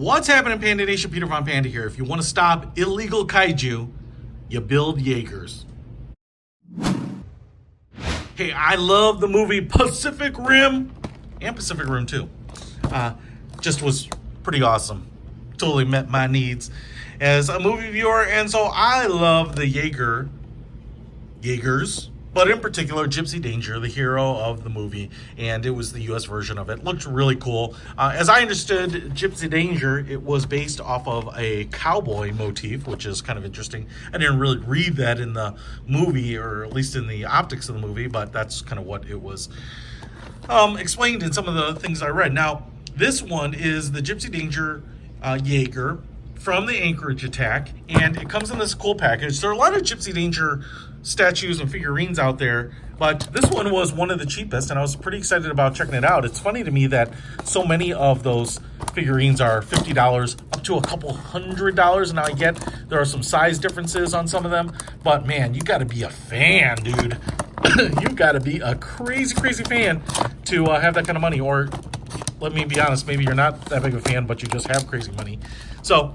What's happening, Panda Nation? Peter Von Panda here. If you want to stop illegal kaiju, you build Jaegers. Hey, I love the movie Pacific Rim, and Pacific Rim 2. Just was pretty awesome. Totally met my needs as a movie viewer, and so I love the Jaegers, but in particular Gipsy Danger, the hero of the movie, and it was the US version of it. Looked really cool. As I understood, Gipsy Danger, it was based off of a cowboy motif, which is kind of interesting. I didn't really read that in the movie, or at least in the optics of the movie, but that's kind of what it was explained in some of the things I read. Now, this one is the Gipsy Danger Jaeger from the Anchorage Attack, and it comes in this cool package. There are a lot of Gipsy Danger statues and figurines out there, but this one was one of the cheapest, and I was pretty excited about checking it out. It's funny to me that so many of those figurines are $50 up to a couple $100, and I get there are some size differences on some of them, but man, you gotta be a fan, dude. You gotta be a crazy fan to have that kind of money. Or let me be honest, maybe you're not that big of a fan, but you just have crazy money. So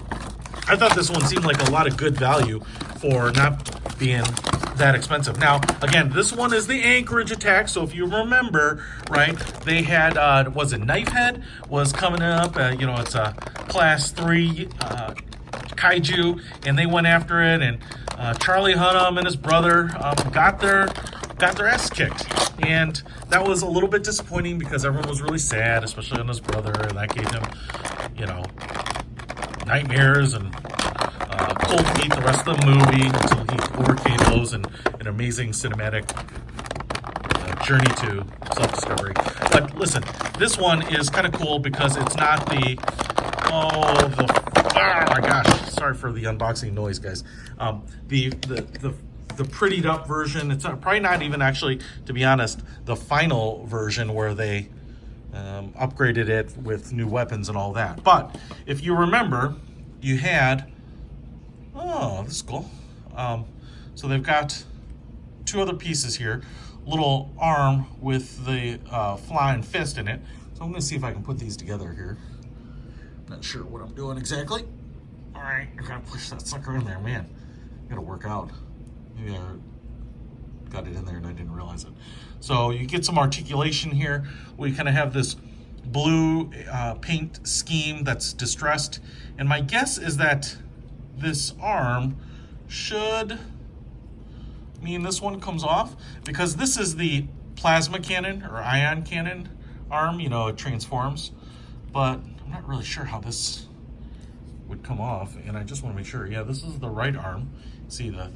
I thought this one seemed like a lot of good value for not being that expensive. Now, again, this one is the Anchorage Attack, so if you remember, right, they had, was it Knifehead was coming up, it's a class 3 kaiju, and they went after it, and Charlie Hunnam and his brother got their ass kicked, and that was a little bit disappointing because everyone was really sad, especially on his brother, and that gave him, nightmares and cold feet the rest of the movie until he overcame those in an amazing cinematic journey to self-discovery. But listen, this one is kind of cool because it's not oh my gosh, sorry for the unboxing noise, guys. The prettied up version, it's probably not even actually, to be honest, the final version where they upgraded it with new weapons and all that. But if you remember, you had, this is cool. So they've got two other pieces here, little arm with the flying fist in it. So I'm gonna see if I can put these together here. Not sure what I'm doing exactly. All right, I gotta push that sucker in there, man. Gotta work out. Maybe I got it in there and I didn't realize it. So you get some articulation here. We kind of have this blue paint scheme that's distressed. And my guess is that this arm should mean this one comes off, because this is the plasma cannon or ion cannon arm, it transforms. But I'm not really sure how this would come off, and I just want to make sure. Yeah, this is the right arm. See the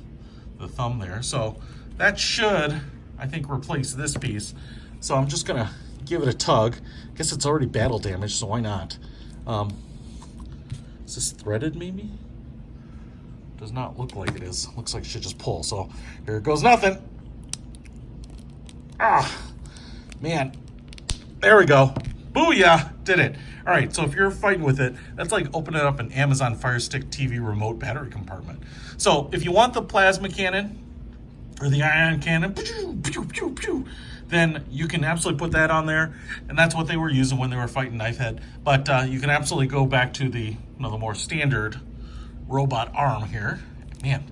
thumb there. So that should, I think, replace this piece. So I'm just gonna give it a tug. I guess it's already battle damaged, so why not? Is this threaded maybe? Does not look like it is. Looks like it should just pull. So here goes nothing. Man. There we go. Booyah, did it. All right, so if you're fighting with it, that's like opening up an Amazon Fire Stick TV remote battery compartment. So if you want the plasma cannon or the ion cannon, then you can absolutely put that on there, and that's what they were using when they were fighting Knifehead. But you can absolutely go back to the the more standard robot arm here. Man,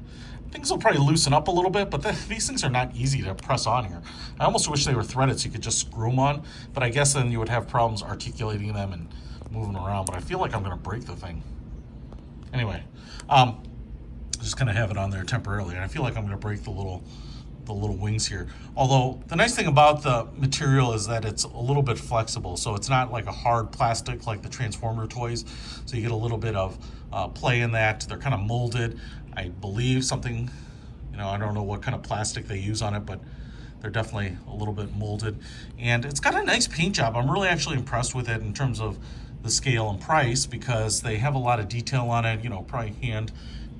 things will probably loosen up a little bit, but these things are not easy to press on here. I almost wish they were threaded so you could just screw them on, but I guess then you would have problems articulating them and moving around, but I feel like I'm gonna break the thing. Anyway, just gonna have it on there temporarily, and I feel like I'm gonna break the little wings here. Although the nice thing about the material is that it's a little bit flexible, so it's not like a hard plastic like the Transformer toys, so you get a little bit of play in that. They're kind of molded, I believe, something, I don't know what kind of plastic they use on it, but they're definitely a little bit molded, and it's got a nice paint job. I'm really actually impressed with it in terms of the scale and price, because they have a lot of detail on it, probably hand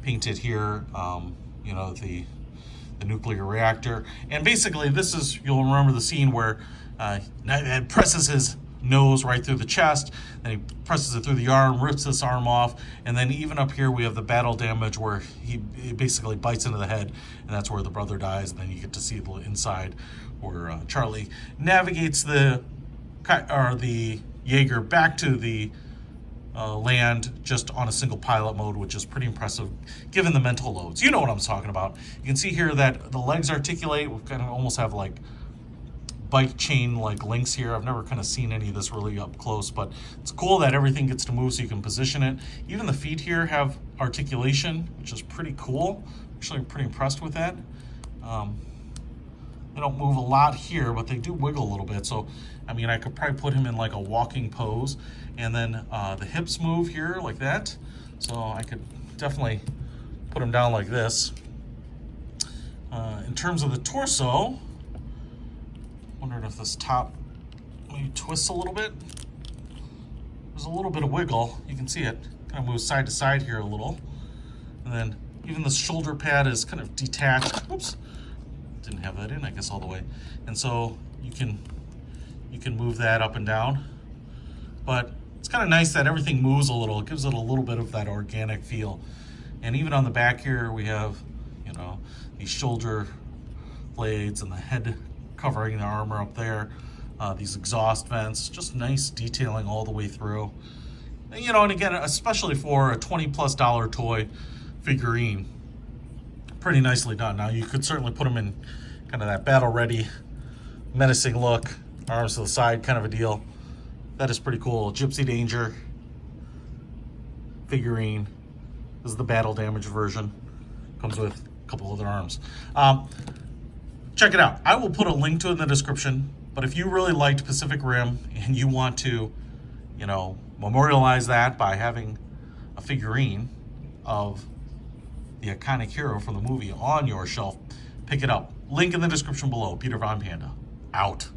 painted here, the nuclear reactor. And basically this is, you'll remember the scene where Knifehead presses his nose right through the chest, then he presses it through the arm, rips this arm off, and then even up here we have the battle damage where he basically bites into the head, and that's where the brother dies, and then you get to see the inside where Charlie navigates the Jaeger back to the land just on a single pilot mode, which is pretty impressive given the mental loads. You know what I'm talking about. You can see here that the legs articulate. We kind of almost have like bike chain like links here. I've never kind of seen any of this really up close, but it's cool that everything gets to move so you can position it. Even the feet here have articulation, which is pretty cool. Actually, I'm pretty impressed with that. They don't move a lot here, but they do wiggle a little bit. So, I mean, I could probably put him in like a walking pose. And then the hips move here like that. So I could definitely put him down like this. In terms of the torso, wondering if this top maybe twists a little bit. There's a little bit of wiggle. You can see it kind of moves side to side here a little. And then even the shoulder pad is kind of detached. Oops. Didn't have that in, I guess, all the way. And so you can move that up and down. But it's kind of nice that everything moves a little. It gives it a little bit of that organic feel. And even on the back here, we have, you know, these shoulder blades and the head covering the armor up there. These exhaust vents, just nice detailing all the way through. And, you know, and again, especially for a $20+ toy figurine, pretty nicely done. Now you could certainly put them in kind of that battle ready, menacing look, arms to the side kind of a deal. That is pretty cool. Gipsy Danger figurine. This is the battle damage version. Comes with a couple other arms. Check it out. I will put a link to it in the description. But if you really liked Pacific Rim and you want to, you know, memorialize that by having a figurine of the iconic hero from the movie on your shelf, pick it up. Link in the description below. Peter Von Panda. Out.